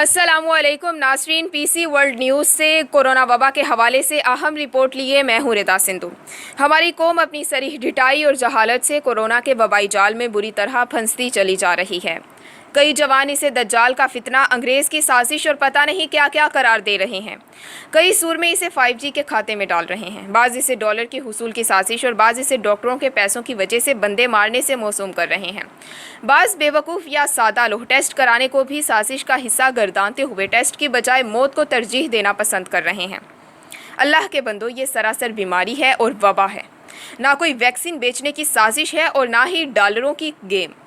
अस्सलाम वालेकुम नाज़रीन, पीसी वर्ल्ड न्यूज़ से कोरोना वबा के हवाले से अहम रिपोर्ट लिए मैं हूं रिदा सिंधु। हमारी कौम अपनी सरीह ढिठाई और जहालत से कोरोना के वबाई जाल में बुरी तरह फंसती चली जा रही है। कई जवान इसे दज्जाल का फितना, अंग्रेज़ की साजिश और पता नहीं क्या क्या करार दे रहे हैं। कई सूर में इसे 5G के खाते में डाल रहे हैं। बाज़ इसे डॉलर के हुसूल की साजिश और बाज़ इसे डॉक्टरों के पैसों की वजह से बंदे मारने से मौसूम कर रहे हैं। बाज़ बेवकूफ़ या सादा लोग टेस्ट कराने को भी साजिश का हिस्सा गर्दानते हुए टेस्ट की बजाय मौत को तरजीह देना पसंद कर रहे हैं। अल्लाह के बंदो, ये सरासर बीमारी है और वबा है। ना कोई वैक्सीन बेचने की साजिश है और ना ही डॉलरों की गेम।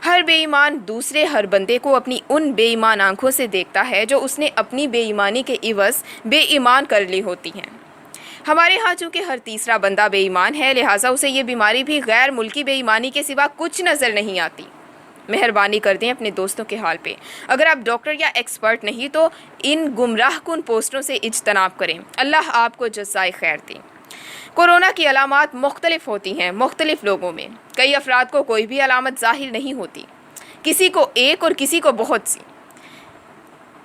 हर बेईमान दूसरे हर बंदे को अपनी उन बेईमान आंखों से देखता है जो उसने अपनी बेईमानी के इवज़ बेईमान कर ली होती हैं। हमारे यहाँ चूँकि हर तीसरा बंदा बेईमान है, लिहाजा उसे ये बीमारी भी गैर मुल्की बेईमानी के सिवा कुछ नज़र नहीं आती। मेहरबानी कर दें अपने दोस्तों के हाल पे। अगर आप डॉक्टर या एक्सपर्ट नहीं तो इन गुमराह कुन पोस्टों से इज्तनाब करें। अल्लाह आपको जज़ाए खैर दे। कोरोना की अलामात मुख्तलिफ होती हैं मुख्तलिफ लोगों में। कई अफराद को कोई भी अलामत ज़ाहिर नहीं होती, किसी को एक और किसी को बहुत सी।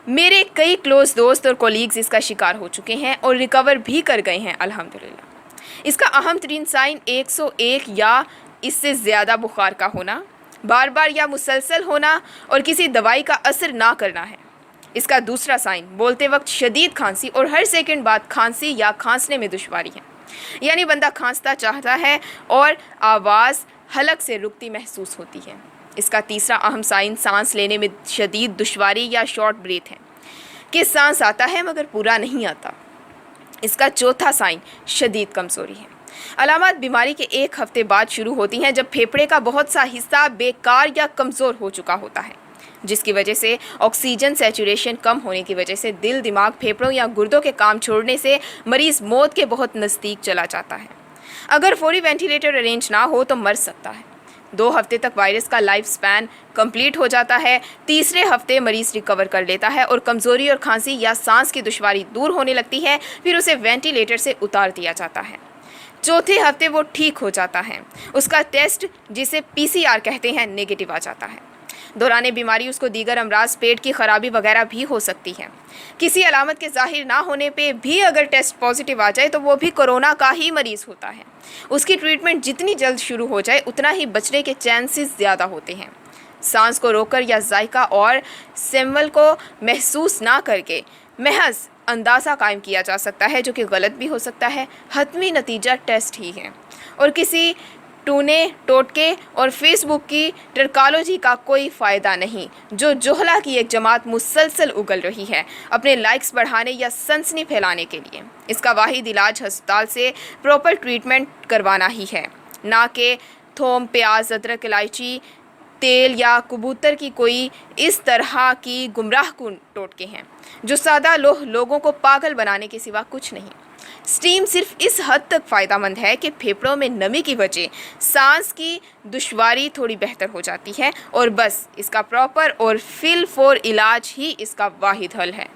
मेरे कई क्लोज दोस्त और कोलीग्स इसका शिकार हो चुके हैं और रिकवर भी कर गए हैं अल्हम्दुलिल्लाह। इसका अहम तरीन साइन 101 या इससे ज़्यादा बुखार का होना, बार बार या मुसलसल होना और किसी दवाई का असर ना करना है। इसका दूसरा साइन बोलते वक्त शदीद खांसी और हर सेकंड बाद खांसी या खांसने में दुश्वारी है, यानी बंदा खांसता चाहता है और आवाज़ हलक से रुकती महसूस होती है। इसका तीसरा अहम साइन सांस लेने में शदीद दुश्वारी या शॉर्ट ब्रीथ है कि सांस आता है मगर पूरा नहीं आता। इसका चौथा साइन शदीद कमज़ोरी है। अलामत बीमारी के एक हफ्ते बाद शुरू होती हैं जब फेफड़े का बहुत सा हिस्सा बेकार या कमज़ोर हो चुका होता है, जिसकी वजह से ऑक्सीजन सैचुरेशन कम होने की वजह से दिल, दिमाग, फेफड़ों या गुर्दों के काम छोड़ने से मरीज़ मौत के बहुत नज़दीक चला जाता है। अगर फौरी वेंटिलेटर अरेंज ना हो तो मर सकता है। 2 हफ्ते तक वायरस का लाइफ स्पैन कंप्लीट हो जाता है। तीसरे हफ्ते मरीज़ रिकवर कर लेता है और कमज़ोरी और खांसी या सांस की दुश्वारी दूर होने लगती है। फिर उसे वेंटिलेटर से उतार दिया जाता है। चौथे हफ्ते वो ठीक हो जाता है। उसका टेस्ट, जिसे PCR कहते हैं, नेगेटिव आ जाता है। दौरान बीमारी उसको दीगर अमराज, पेट की खराबी वगैरह भी हो सकती है। किसी अलामत के ज़ाहिर ना होने पे भी अगर टेस्ट पॉजिटिव आ जाए तो वो भी कोरोना का ही मरीज़ होता है। उसकी ट्रीटमेंट जितनी जल्द शुरू हो जाए उतना ही बचने के चांसेस ज़्यादा होते हैं। सांस को रोककर या जायका और स्मेल को महसूस ना करके महज अंदाज़ा कायम किया जा सकता है, जो कि गलत भी हो सकता है। हतमी नतीजा टेस्ट ही है और किसी टूने टोटके और फेसबुक की टर्कालॉजी का कोई फ़ायदा नहीं, जो जोहला की एक जमात मुसलसल उगल रही है अपने लाइक्स बढ़ाने या सनसनी फैलाने के लिए। इसका वाहिद इलाज हस्पताल से प्रॉपर ट्रीटमेंट करवाना ही है, ना कि थोम, प्याज, अदरक, इलायची, तेल या कबूतर की कोई इस तरह की गुमराह कुन टोटके हैं जो सादा लोगों को पागल बनाने के सिवा कुछ नहीं। स्टीम सिर्फ इस हद तक फ़ायदेमंद है कि फेफड़ों में नमी की वजह सांस की दुश्वारी थोड़ी बेहतर हो जाती है और बस इसका प्रॉपर और फिल फॉर इलाज ही इसका वाहिद हल है।